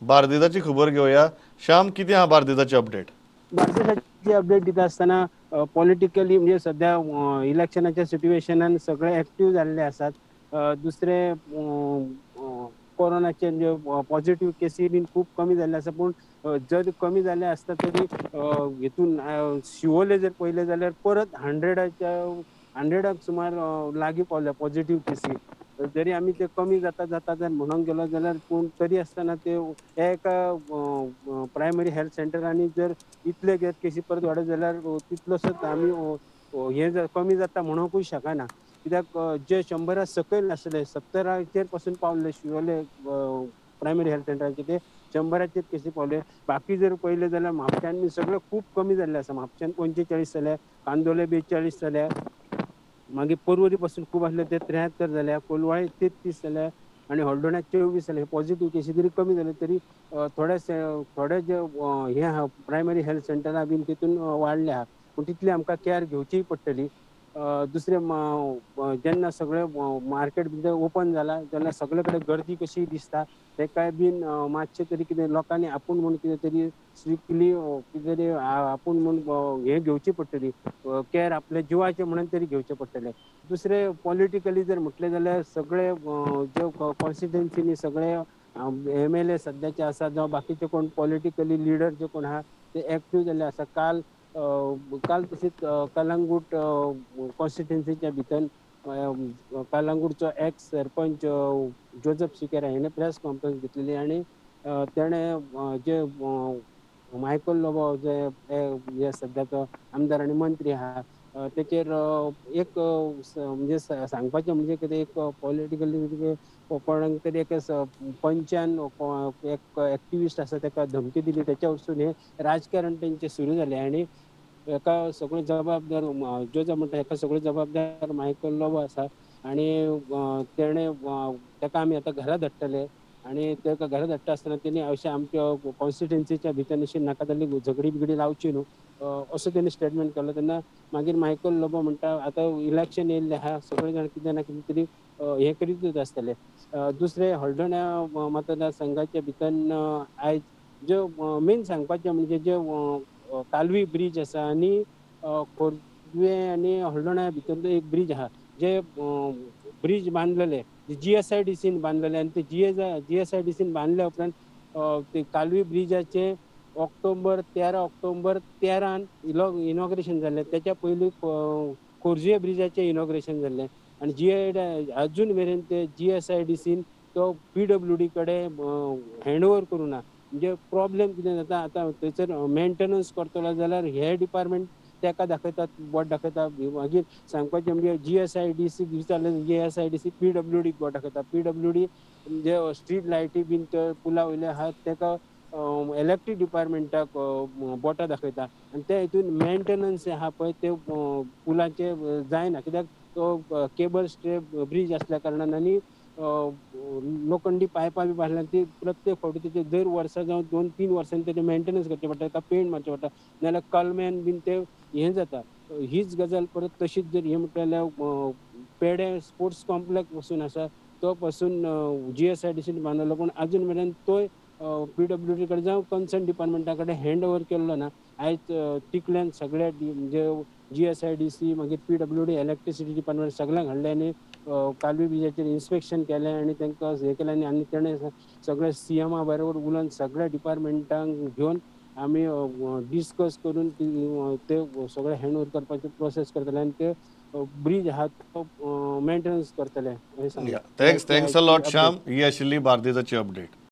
बार्देजाची खबर घेऊया. श्याम, किती हा बार्देजाची अपडेट? बार्देजाची अपडेट दिता असताना पॉलिटिकली म्हणजे सध्या इलेक्शनाच्या सिच्युएशनान सगळे ऍक्टिव्ह झालेले असतात. दुसरे कोरोनाचे जे पॉझिटिव्ह केसी बीन खूप कमी झाले आसा, पूण जर कमी झाले असता तरी हितून शिवोले जर पळयले जाल्यार परत 100क सुमार लागीं पावल्या पॉझिटिव्ह केसी. जरी आमी ते कमी जाता जाता जर म्हणूंक गेलो जाल्यार पूण तरी आसतना ते एका प्रायमरी हेल्थ सेंटरांनी जर इतले केसी परत वाडत जाल्यार तितलोसोच आमी हे कमी जाता म्हणूंकूय शकना. कित्याक जे 100 सकयल आसले 70चेर पासून पावले शिवोले प्रायमरी हेल्थ सेंटराचे ते 100चेर केसी पावले. बाकी जर पळयले जाल्यार म्हापश्यान सगळे खूप कमी जाल्ले आसा. म्हापश्यान 45 जाल्या, कांदोले 42 जाल्या, मागीर पर्वरी पासून खूप आसले ते 73 जाल्या, कोलवाळे 33 जाल्या आणि हळदोण्यात 24 जाले. पॉझिटिव्ह केसी जरी कमी जाले तरी थोडे जे हे आहा प्रायमरी हेल्थ सेंटरां बीन तितून वाडले आहा, पूण तितली आमकां केअर घेवची पडटली. दुसरे जेन्ना सगळे मार्केट ओपन जाला तेन्ना सगळे कडेन गर्दी कशी दिसता तेकाय बीन मातशें तरी कितें लोकांनी आपूण म्हूण कितें तरी स्ट्रिक्टली कितें तरी आपूण म्हूण हे घेवची पडटली, केअर आपल्या जिवाचे म्हणून तरी घेवचे पडटले. दुसरे पॉलिटिकली जर म्हटले जाल्यार सगळे जे कॉन्स्टिट्युन्सीनी सगळे MLA सध्याचे आसा जावं बाकीचे कोण पॉलिटिकली लिडर जे कोण आहा ते ऍक्टिव्ह जाल्ले आसा. काल तशीच कलंगूट कॉन्स्टिट्युन्सीच्या भितर कलंगूटचो एक्स सरपंच जोझफ सिकेरा हेणे प्रेस कॉन्फरन्स घेतलेली आणि तेणे जे मायकल लोबो जे सध्याचो आमदार आणि मंत्री आहा तेचेर एक म्हणजे सांगपाचें म्हणजे कितें एक पॉलिटिकली कोणाक तरी एक पंचान एक एक्टिविस्ट आसा तेका धमकी दिली, तेच्या वरसून हे राजकारण तेंचे सुरू जाले आणि हेका सगळो जबाबदार जोझफ म्हणटा हेका सगळो जबाबदार मायकल लोबो आसा आणि तेणे तेका आमी आतां घरा धाडटले आणि तेका घरा धाडटा आसतना तेणी अशें आमच्या कॉन्स्टिट्युन्सीच्या भितर अशी नाका जाल्ली झगडी बिगडी लावची न्हू असो तेणी स्टेटमेंट केलो. तेन्ना मागीर मायकल लोबो म्हणटा आतां इलेक्शन येयल्लें आहा, सगळे जाण कितें ना कितें तरी हे करीतच आसतले. दुसरे हळदोण्या मतदारसंघाच्या भितर आयज ज्यो मेन सांगपाचें म्हणजे जे कालवी ब्रीज आसा आनी खोर्जुवे आनी हळदोण्या भितरलो एक ब्रीज आहा जे ब्रीज बांदलेले GSIDCन बांदलेले आणि ते GSIDCन बांदल्या उपरांत ते कालवी ब्रिजाचे 13 ऑक्टोबर 13 इनॉग्रेशन जाल्लें. तेच्या पयलीं खोर्जुवे ब्रिजाचें इनॉग्रेशन जाल्लें आणि अजून मेरेन ते GSIDCन तो PWD कडेन हँड ओव्हर करूं ना. म्हणजे प्रॉब्लेम कितें जाता आतां थंयसर मेंटेनन्स करतलो जाल्यार हे डिपार्टमेंट तेका दाखयतात, बोट दाखयता. मागीर सांगपाचें म्हणजे GSIDC विचारलें GSIDC PWDक बोट दाखयता. PWD जे स्ट्रीट लायटी बीन ते पुला वयले आहात तेका इलेक्ट्रीक डिपार्टमेंटाक बोटां दाखयता आनी ते हितून मेंटेनन्स आहा पळय ते पुलाचे जायना, कित्याक तो केबल स्टे ब्रीज आसल्या कारणान आनी लोखंडी पायपां बी बांदल्या ती प्रत्येक फावटी तेचे दर वर्सा जावं 2-3 वर्सांनी तेचे मेंटेनन्स करचें पडटा, ताका पेंट मारचें पडटा, नाल्यार कलम्यान बीन ते हें जाता. हीच गजाल परत तशीच जर हें म्हटलें जाल्यार पेडे स्पोर्ट्स कॉम्प्लेक्स पासून आसा तो पासून GSIDCन बांदलो पूण अजून मेरेन तोय PWD कडेन जावं कन्सर्न डिपार्टमेंटा कडेन हँड ओव्हर केल्लो ना. आयज तिकल्यान सगळे म्हणजे GSIDC मागीर PWD इलेक्ट्रिसिटी डिपार्टमेंट सगळ्यांक हाडलें आनी कालवी ब्रिजाचेर इन्स्पेक्शन केलें आनी तांकां हें केलें आनी तेणें सगळे CMA बरोबर उलोवन सगळ्या डिपार्टमेंटांक घेवन आमी डिस्कस करून ते सगळे हँड ओव्हर करपाची प्रोसेस करतले आनी ते ब्रीज आहा तो मेंटेनन्स करतले अशें सांगलें. Thanks a lot Shyam. ही आशिल्ली बार्देजाची अपडेट.